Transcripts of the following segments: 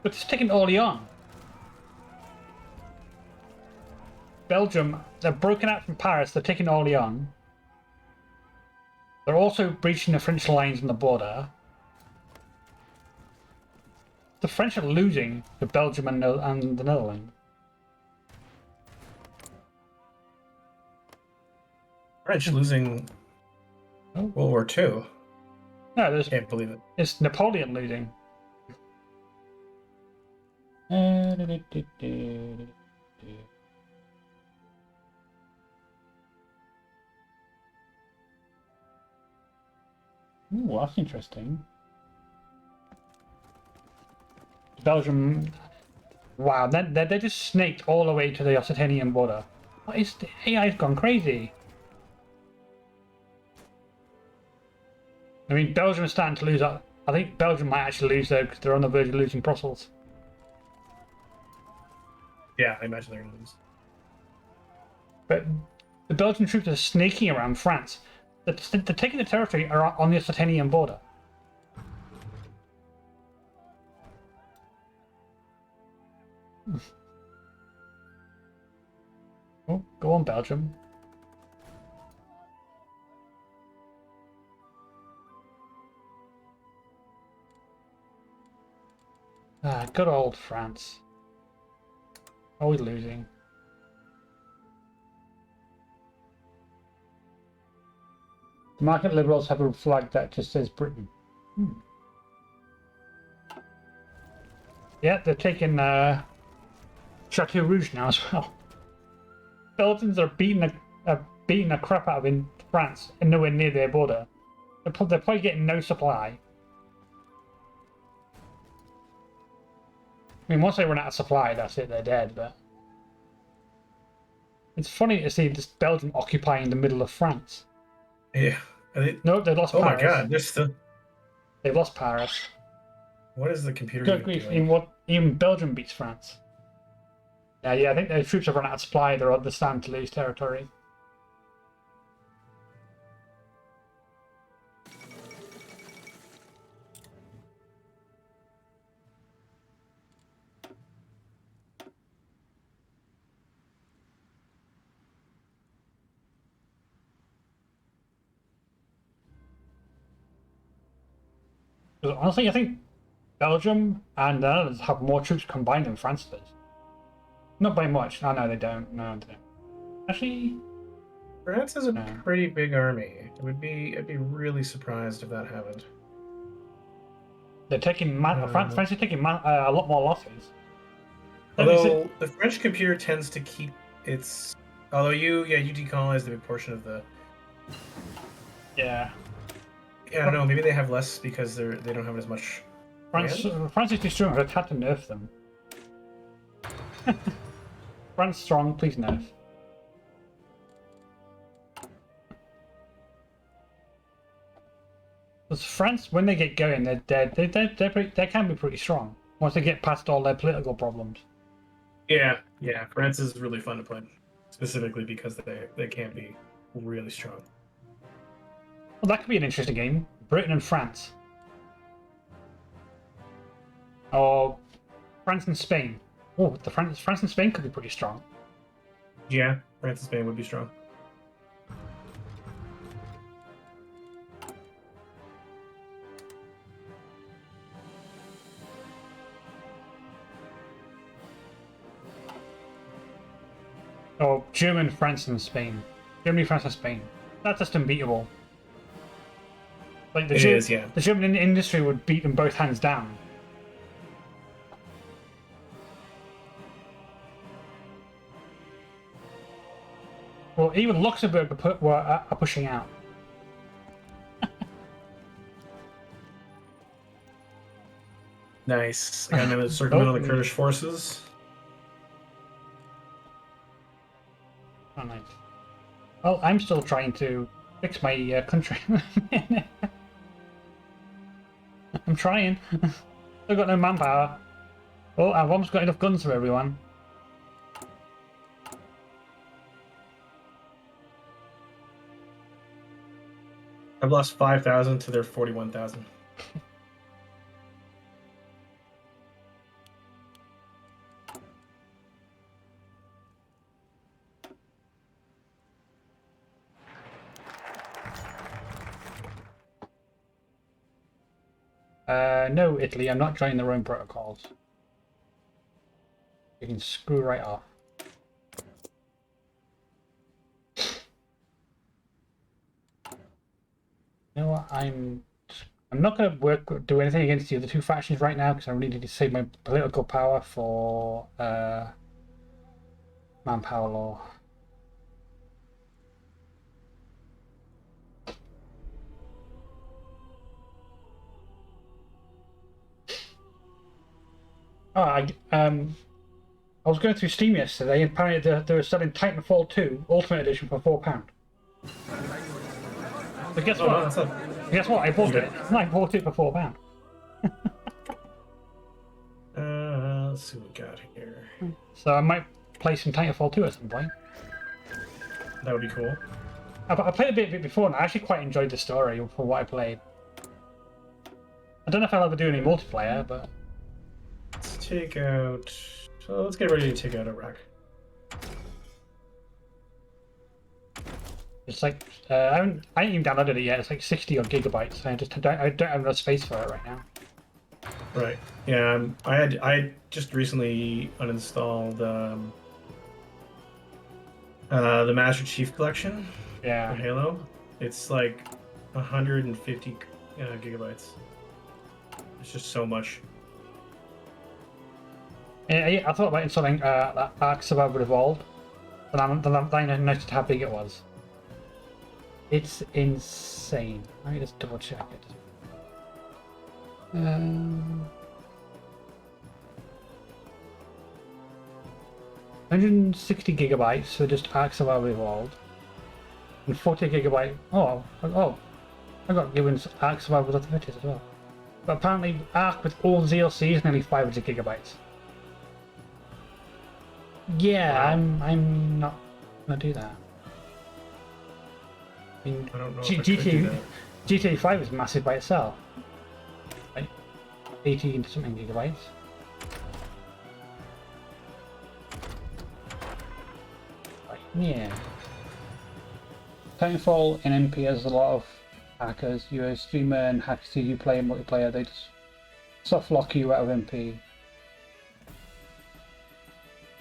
But it's taking Orléans. Belgium, they're broken out from Paris, they're taking Orléans. They're also breaching the French lines on the border. The French are losing to Belgium and the Netherlands. French losing World War II. No, Can't believe it. It's Napoleon losing. Ooh, that's interesting. Belgium. Wow, they just snaked all the way to the Occitanian border. What is the AI's gone crazy? I mean, Belgium is starting to lose. I think Belgium might actually lose though because they're on the verge of losing Brussels. Yeah, I imagine they're going to lose. But the Belgian troops are sneaking around France. They're taking the territory on the Occitanian border. Oh, go on, Belgium. Ah, good old France. Always losing. The market liberals have a flag that just says Britain. Yeah, they're taking Chateau Rouge now as well. Belgians are beating the crap out of in France and nowhere near their border. They're probably getting no supply. I mean, once they run out of supply, that's it, they're dead, but... It's funny to see just Belgium occupying the middle of France. Yeah. No, they lost Oh Paris. My God, they're still... They've lost Paris. What is the computer Good even grief, doing? even Belgium beats France. Yeah, I think their troops have run out of supply, they're starting to lose territory. Honestly, I think Belgium and the Netherlands have more troops combined than France does. Not by much. Oh, no, they don't. No, they don't. Actually, France has a no. pretty big army. I'd be really surprised if that happened. They're taking France is taking a lot more losses. Although the French computer tends to keep its... Although you decolonized a big portion of the... Yeah. Yeah, I don't know. Maybe they have less because they don't have as much. France is too strong. I've had to nerf them. France strong, please nerf. Because France, when they get going, they can be pretty strong once they get past all their political problems. Yeah. France is really fun to play, specifically because they can be really strong. Well, that could be an interesting game. Britain and France. Or France and Spain. Oh, France and Spain could be pretty strong. Yeah, France and Spain would be strong. Or German, France, and Spain. Germany, France, and Spain. That's just unbeatable. Like the German industry would beat them both hands down. Well, even Luxembourg are pushing out. Nice. And then circumvent the Kurdish forces. Oh, nice. Well, I'm still trying to fix my country. I'm trying. Still got no manpower. Oh, I've almost got enough guns for everyone. I've lost 5,000 to their 41,000. No, Italy, I'm not joining the Rome protocols. You can screw right off. You know what? I'm not going to do anything against the other two factions right now because I really need to save my political power for manpower law. Oh, I was going through Steam yesterday, and apparently they were selling Titanfall 2 Ultimate Edition for £4. But guess what? Guess what? I bought it. I bought it for £4. Let's see what we got here. So I might play some Titanfall 2 at some point. That would be cool. I played a bit of it before, and I actually quite enjoyed the story for what I played. I don't know if I'll ever do any multiplayer, but let's take out. So let's get ready to take out Iraq. It's like I ain't even downloaded it yet. It's like 60 odd gigabytes. I don't have enough space for it right now. Right. Yeah. I just recently uninstalled the Master Chief Collection. Yeah. For Halo. It's like 150 gigabytes. It's just so much. I thought about installing Ark Survival Evolved, but I noticed how big it was. It's insane. Let me just double check it. 160 gigabytes for just Ark Survival Evolved, and 40 gigabyte. Oh! I got given Ark Survival Authenticated as well. But apparently, Ark with all DLC is nearly 500 gigabytes. Yeah, wow. I'm not gonna do that. I mean, I don't know GTA 5 is massive by itself. Like 18 something gigabytes. Right, yeah. Titanfall in MP has a lot of hackers. You're a streamer and hackers see you play multiplayer, they just soft lock you out of MP.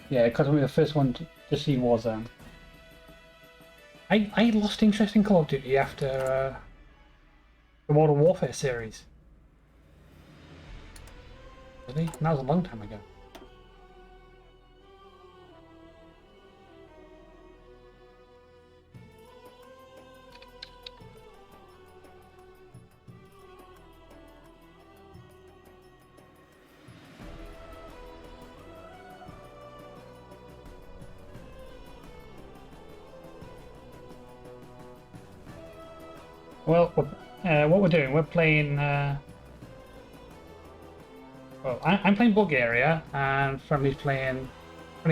Yeah, because we were the first one to see Warzone. I lost interest in Call of Duty after the Modern Warfare series. Really? That was a long time ago. Well, what we're doing, we're playing. Well, I'm playing Bulgaria, and Friendly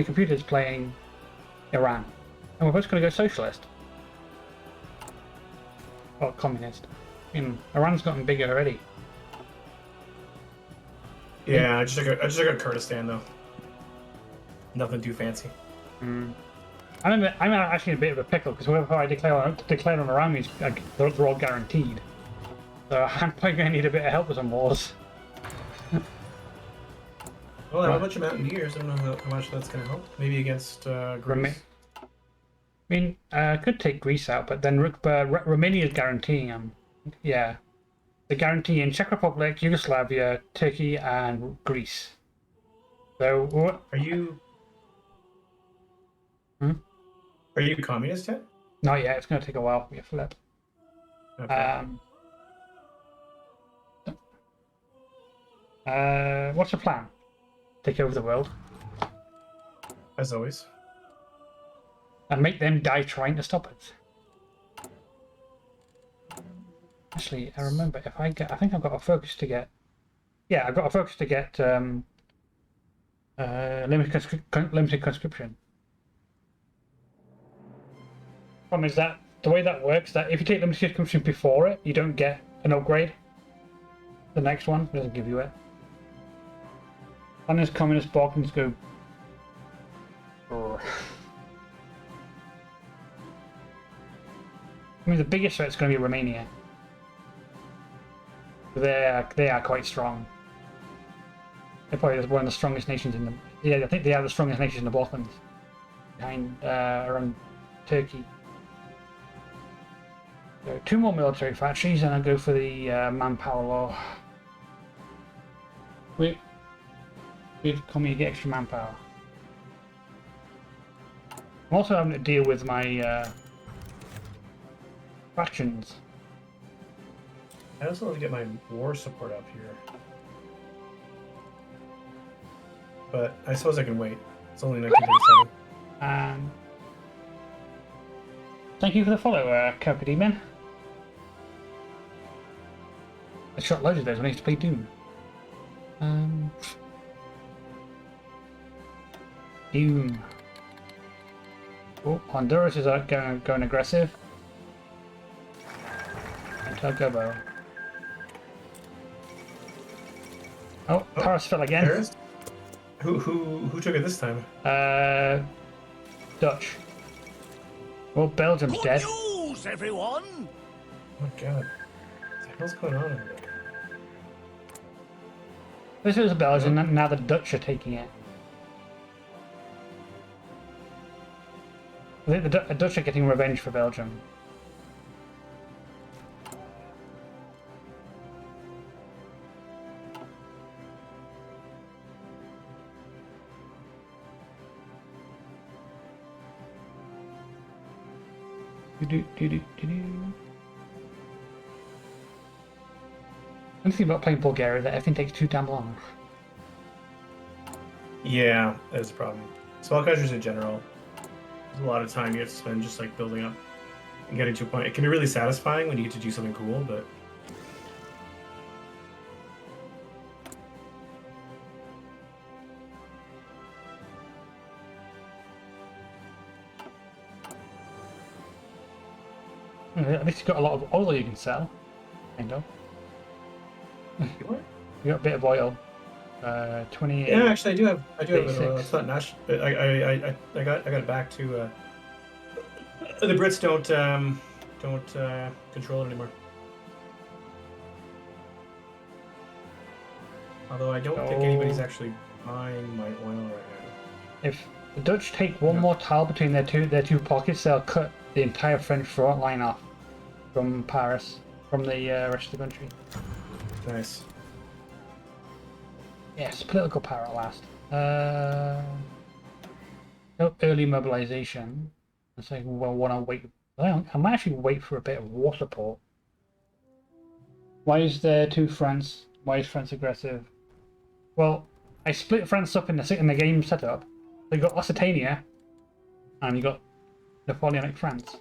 Computer's playing Iran, and we're both going to go socialist or communist. I mean, Iran's gotten bigger already. Yeah, I just got Kurdistan though. Nothing too fancy. I'm actually in a bit of a pickle because whoever I declare on around me, they're all guaranteed. So I'm probably going to need a bit of help with some wars. Well, I have a bunch of Mountaineers. I don't know how much that's going to help. Maybe against Greece. I mean, I could take Greece out, but then Romania is guaranteeing them. Yeah. They're guaranteeing Czech Republic, Yugoslavia, Turkey, and Greece. So, are you... Are you communist yet? Not yet. It's going to take a while for me to flip. Okay. What's your plan? Take over the world? As always. And make them die trying to stop it. Actually, I remember if I think I've got a focus to get. Yeah, I've got a focus to get limited conscription. Problem is that the way that works, that if you take limited conscription before it, you don't get an upgrade. The next one doesn't give you it. And as communist Balkans go. I mean, the biggest threat's going to be Romania. They are quite strong. They're probably one of the strongest nations in the. Yeah, I think they are the strongest nations in the Balkans, behind around Turkey. So 2 more military factories, and I'll go for the manpower law. Wait, come here, get extra manpower. I'm also having to deal with my factions. I also want to get my war support up here. But I suppose I can wait. It's only 1937. Thank you for the follow, Carpe Demon. I shot loads of those when I used to play Doom. Doom. Oh, Honduras is going aggressive. Until Gobo. Oh, Paris fell again. Paris? Who took it this time? Dutch. Well, Belgium's dead. Good news, everyone! Oh my god. What the hell's going on over there? This was Belgium, and now the Dutch are taking it. I think the Dutch are getting revenge for Belgium. One thing about playing Bulgaria that everything takes too damn long. Yeah, that's a problem. Small countries in general. There's a lot of time you have to spend just like building up and getting to a point. It can be really satisfying when you get to do something cool, but At least you've got a lot of oil you can sell. Kind of. what? You got a bit of oil. 28. Yeah, actually, I do have an oil. 36. It's not national. I got it back to. The Brits don't control it anymore. Although I don't think anybody's actually buying my oil right now. If the Dutch take one more tile between their two pockets, they'll cut the entire French front line off from Paris, from the rest of the country. Nice. Yes, political power at last. No early mobilization. It's like, well, want to wait. I might actually wait for a bit of war support. Why is there two France? Why is France aggressive? Well, I split France up in the game setup. So you got Occitania, and you got Napoleonic France.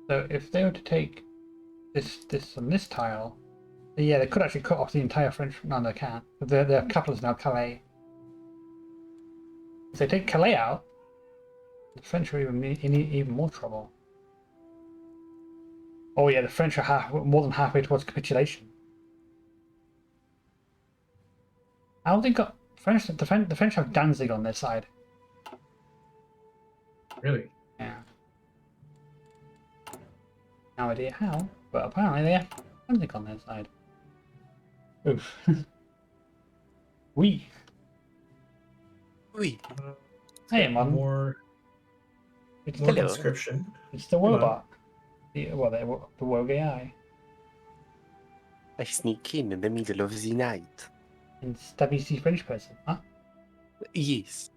So if they were to take this and this tile, yeah, they could actually cut off the entire French. No, they can't. Their capital is now Calais. If they take Calais out, the French are in even more trouble. Oh yeah, the French are more than halfway towards capitulation. How have they got French? The French have Danzig on their side. Really? Yeah. No idea how, but apparently they have Danzig on their side. Oof. Oui. Hey, man. More conscription. It's the Wobot. The Wogue AI. I sneak in the middle of the night. And stab the French person, huh? Yes.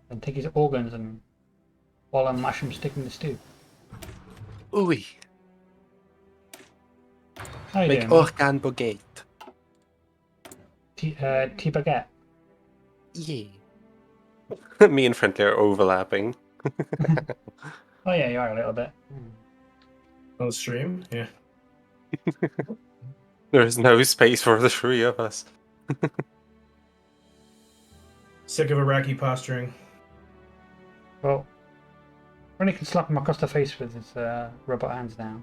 And take his organs and while I mash them, stick in the stew. Oui. How you Like doing? organ baguette. Tea baguette. Yeah. Me and Friendly are overlapping. Oh yeah, you are a little bit. On the stream? Yeah. There's no space for the three of us. Sick of Iraqi posturing. Well, Ronnie can slap him across the face with his robot hands now.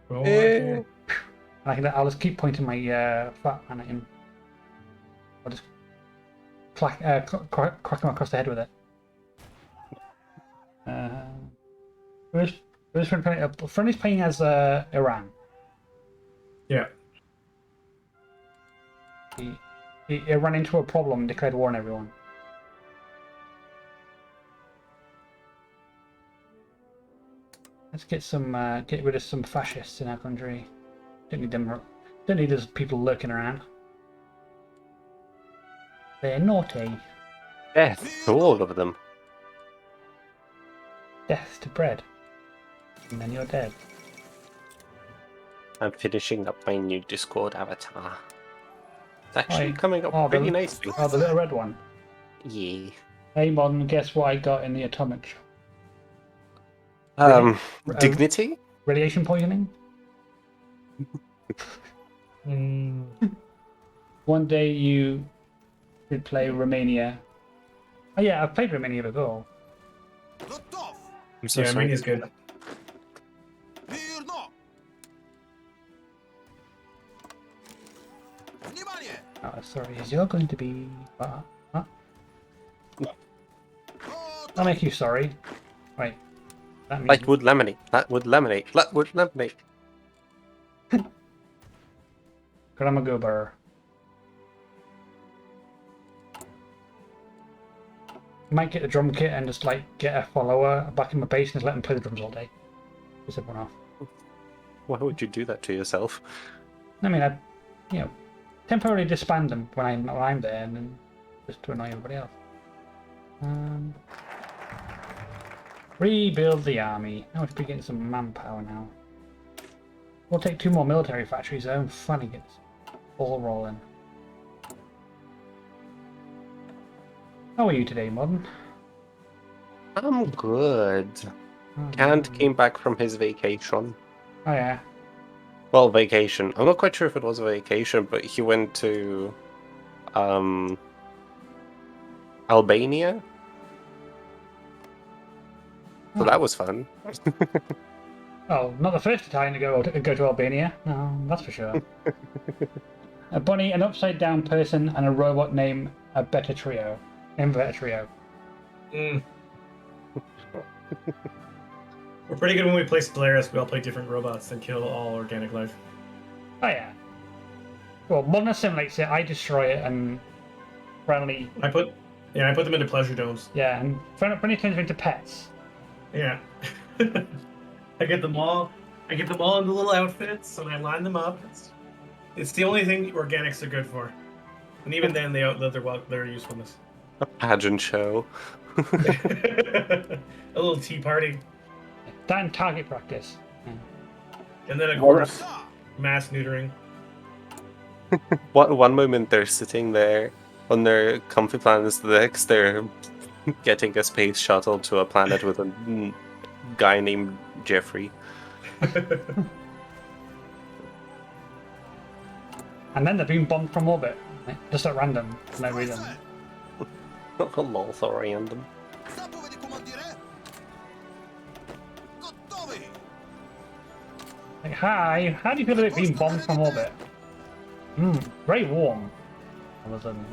Oh, okay. And I'll just keep pointing my fat hand at him. I'll just crack him across the head with it. Friendly's playing as Iran. Yeah. He ran into a problem and declared war on everyone. Let's get rid of some fascists in our country. Don't need them. Don't need those people lurking around. They're naughty. Death to all of them. Death to bread. And then you're dead. I'm finishing up my new Discord avatar. It's actually Right. coming up Oh, pretty the- nicely. Oh, the little red one. Yeah. Hey, Modern, guess what I got in the atomic shop? Dignity? Radiation poisoning? Mm. One day you should play Romania. Oh yeah, I've played Romania before. I'm so Yeah, sorry. Armenia's good. Oh, sorry, is you're going to be... Huh? I'll make you sorry. Right. That means... Light wood laminate. That would laminate. That would laminate. Gramagober. Might get the drum kit and just like get a follower back in my base and just let them play the drums all day. Piss everyone off. Why would you do that to yourself? I mean, I, temporarily disband them when I'm there, and then just to annoy everybody else. Rebuild the army. Now we should be getting some manpower now. We'll take 2 more military factories though, and finally get this all rolling. How are you today, Modern? I'm good. Oh, Kant came back from his vacation. Oh yeah. Well, vacation. I'm not quite sure if it was a vacation, but he went to Albania. So Oh. that was fun. Oh, not the first Italian to go to Albania. No, that's for sure. A bunny, an upside down person, and a robot named a better trio. Inverted trio. Mm. We're pretty good when we play Stellaris. We all play different robots and kill all organic life. Oh yeah. Well, Modern assimilates it. I destroy it, and Friendly. I put them into pleasure domes. Yeah, and Friendly turns them into pets. Yeah. I get them all. I get them all into little outfits, and I line them up. It's the only thing organics are good for, and even then, they outlive their usefulness. A pageant show. A little tea party, That and target practice. and then of course, mass neutering. One moment they're sitting there on their comfy planets, the next they're getting a space shuttle to a planet with a guy named Jeffrey. And then they're being bombed from orbit. Just at random, for no reason. Lol, so random. Like, hi, how do you feel about being bombed from orbit? Very warm. All of a sudden.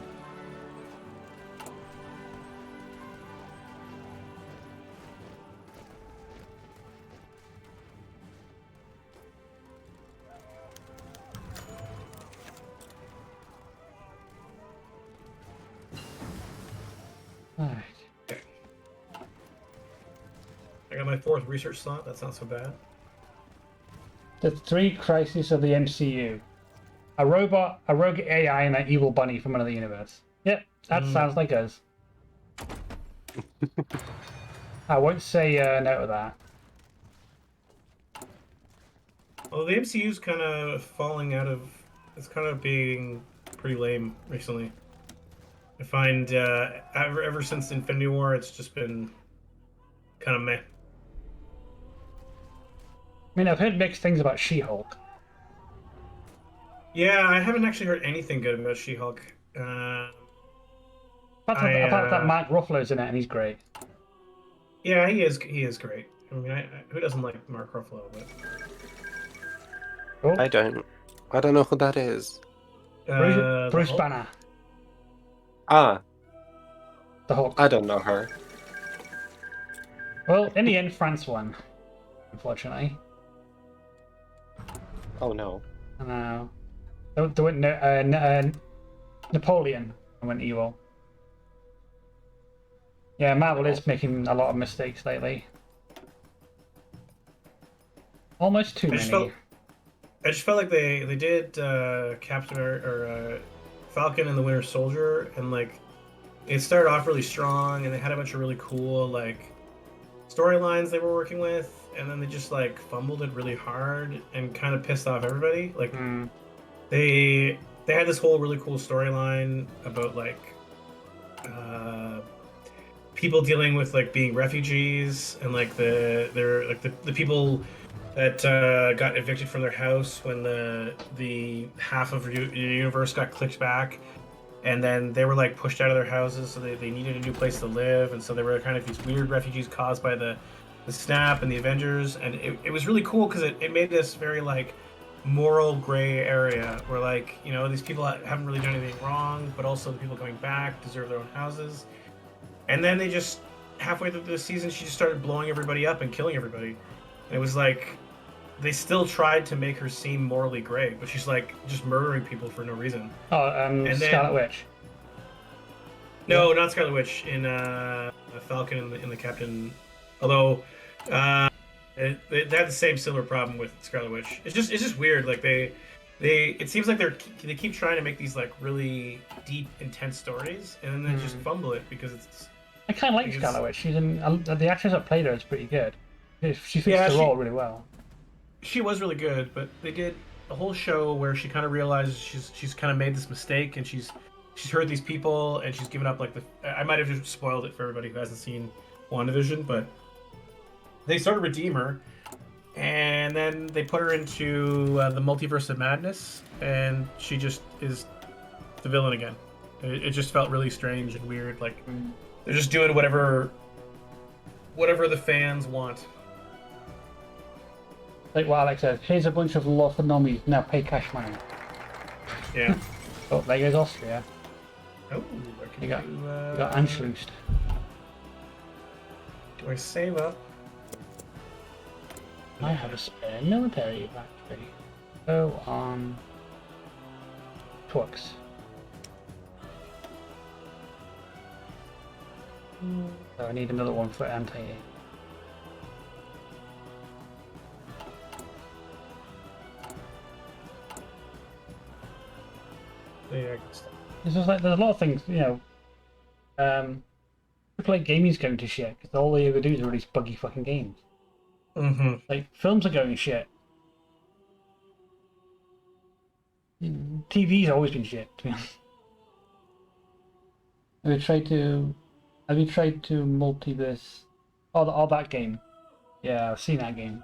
Alright. I got my 4th research slot. That's not so bad. The 3 crises of the MCU. A robot, a rogue AI, and an evil bunny from another universe. Yep, that sounds like us. I won't say no to that. Well, the MCU's kind of falling out of. It's kind of being pretty lame recently. I find ever since Infinity War, it's just been kind of meh. I mean, I've heard mixed things about She-Hulk. Yeah, I haven't actually heard anything good about She-Hulk. Apart that Mark Ruffalo's in it, and he's great. Yeah, he is. He is great. I mean, who doesn't like Mark Ruffalo? But Oh, I don't know who that is. Bruce Hulk? Banner, Ah, the Hulk. I don't know her. Well, in the end, France won. unfortunately. Oh no. I know. There went Napoleon went evil. Yeah, Marvel is making a lot of mistakes lately. Almost too I just many. felt I just felt like they did Captain or Falcon and the Winter Soldier, and like it started off really strong, and they had a bunch of really cool like storylines they were working with, and then they just like fumbled it really hard and kind of pissed off everybody. Like Hmm. they had this whole really cool storyline about like uh, people dealing with like being refugees and like they're like the people that got evicted from their house when the half of the universe got clicked back, and then they were like pushed out of their houses, so they needed a new place to live, and so they were kind of these weird refugees caused by the snap and the Avengers, and it was really cool because it made this very like moral gray area where like these people haven't really done anything wrong, but also the people coming back deserve their own houses. And then they just halfway through the season, she just started blowing everybody up and killing everybody. And it was like they still tried to make her seem morally gray, but she's like just murdering people for no reason. Oh, And Scarlet then Witch. no, not Scarlet Witch in Falcon and the Captain. Although they had the same similar problem with Scarlet Witch. It's just weird. Like they it seems like they keep trying to make these like really deep, intense stories, and then they just fumble it because it's. I kind of like Because- Scarlet Witch. She's in the actress that played her is pretty good. She fits Yeah, the role really well. She was really good, but they did a whole show where she kind of realizes she's kind of made this mistake, and she's heard these people, and she's given up like the. I might have just spoiled it for everybody who hasn't seen WandaVision, but they sort of redeem her, and then they put her into the multiverse of madness, and she just is the villain again. It just felt really strange and weird. Like they're just doing whatever the fans want. Like what Alex says, here's a bunch of law for normies, now pay cash money. Yeah. Oh, there goes Austria. Oh, I can You got, do, you got Anschlussed. Do I save up? I have a spare military factory. Go on. Twux. So I need another one for anti-air. Yeah. It's just like there's a lot of things, AAA gaming's going to shit because all they ever do is release buggy fucking games. Mm-hmm. Like films are going shit. TV's always been shit, to be honest. Have you tried to multiverse? Oh, that game. Yeah, I've seen that game.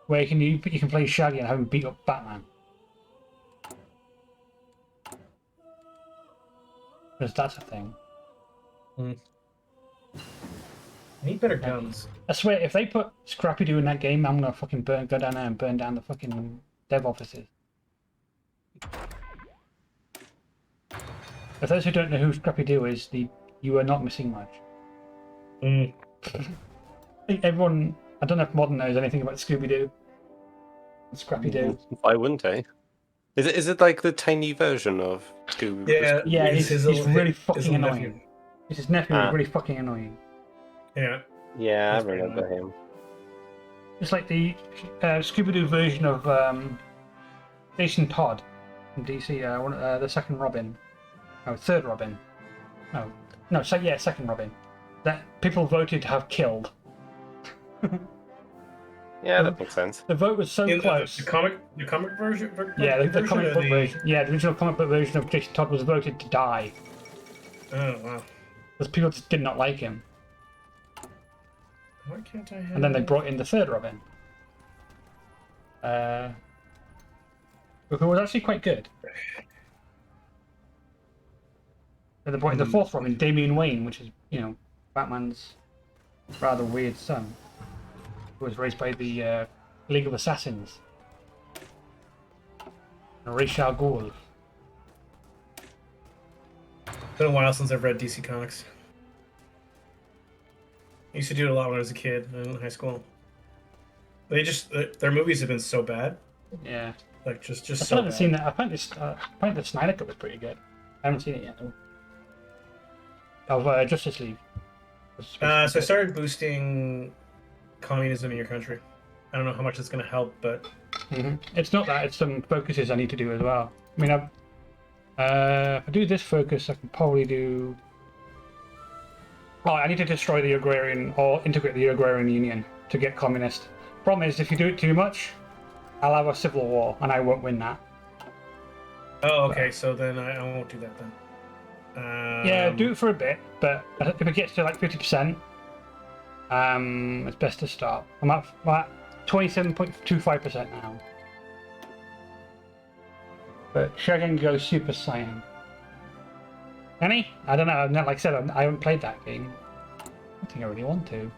Where you can play Shaggy and have him beat up Batman. Because that's a thing. I need better guns. I swear, if they put Scrappy Doo in that game, I'm gonna fucking go down there and burn down the fucking dev offices. For those who don't know who Scrappy Doo is, you are not missing much. Mm. I think everyone. I don't know if Modern knows anything about Scooby Doo. Scrappy Doo. Why wouldn't I? Is it like the tiny version of Scooby? Yeah, Yeah, he's really fucking little annoying. nephew. It's his nephew. He's Ah. really fucking annoying. Yeah. Yeah, I That's pretty remember him. It's like the Scooby Doo version of Jason Todd from DC. The second Robin. No, third Robin. No, second Robin. That people voted to have killed. Yeah, that makes sense. The vote was so In close. the comic version. Yeah, the comic or book version. Yeah, the original comic book version of Jason Todd was voted to die Oh wow. because people just did not like him. Why can't I have? And then they brought in the third Robin, who was actually quite good. And they brought in the fourth Robin, Damian Wayne, which is Batman's rather weird son, who was raised by the League of Assassins. And Ra's al Ghul. It's been a while since I've read DC Comics. I used to do it a lot when I was a kid in high school. They just their movies have been so bad, Yeah. like just I so still haven't bad. seen that. I think the Snyder Cut was pretty good. I haven't seen it yet though. Of Justice League. Was supposed to be So I good. started boosting communism in your country. I don't know how much it's going to help, but It's not that. It's some focuses I need to do as well. I mean, if I do this focus, I can probably do. Oh, I need to destroy the agrarian or integrate the agrarian union to get communist. Problem is, if you do it too much, I'll have a civil war, and I won't win that. oh, okay. So then I won't do that then. Yeah, do it for a bit, but if it gets to like 50%, it's best to stop. I'm at 27.25% now. But Shagan goes Super Saiyan. Any? I don't know. Like I said, I haven't played that game. I don't think I really want to.